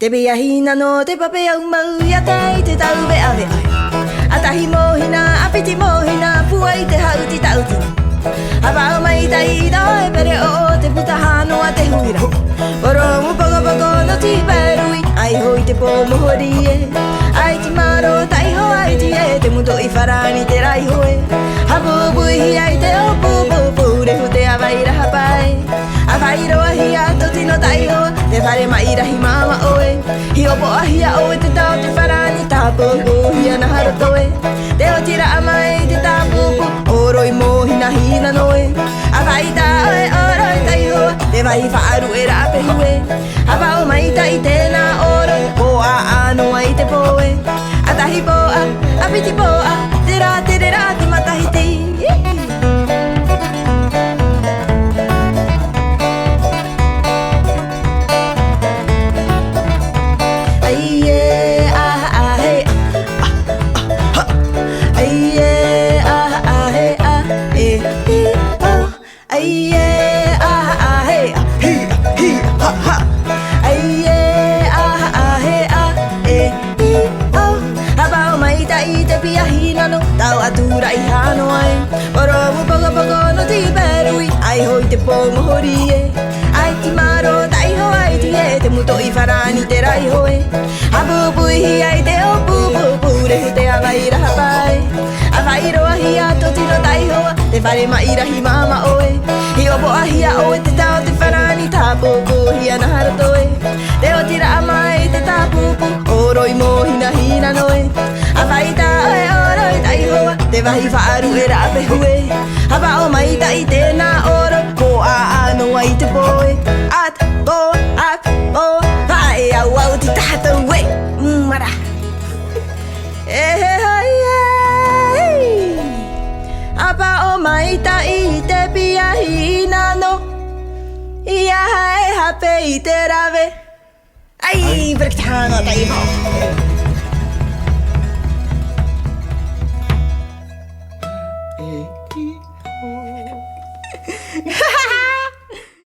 Te bea hina no te papea umau ia tai te tau bea bea. Atahi mohina, apiti mohina, puai te hauti tauti. Hapa mai tai doi pere o te putahano a te huira. Porongo pogo pogo no ti perui, ai hoi te po mohori e. Ai ti maro tai ho ai ti e, te muto I wharani te rai hoe. Hapu buhi ai te o pu pu pu, rehu te awaira hapai. A whairoa hi a toti no tai hoa, te whare mai rahi mama oe. Hi opo ahi a oe te tau te wharani, tapu hi a naharo toe. Te o tira amai te tapu pu, oroi mohina hina noe. A whaita oe oroi tai hoa, te vai whaaru e rape hue. A whao mai tai tēnā oroi, po a ano ai te poe. A tahi poa, a piti poa, te rā te matahi te. Tau atura I hano ai, oromu pogo pogo no ti perui, ai hoi te po mohori e. Ai ti maro tai ho ai ti e, te muto I wharani te rai hoe. Hapu puhi ai te o pu pu pu, rehu te awai raha pai. A whairoa hi a toti no tai hoa, te whare mai rahi mama oe. Hi opo ahi a oe te tau te wharani, tapu puhi a nahara toe. Te o tira amai te tapu pu, oroi mohina hina noe. A whaita oe oroi tai hoa, te wahi whaaru e rape hue. Hapa o mai tai tēnā oro, ko a ano ai te poe. At po, ap po, hae au au ti tātou we. Mara. Hapa o mai tai te pia hina no, ia hae hape I te rave. Ai, berkitana tai ho.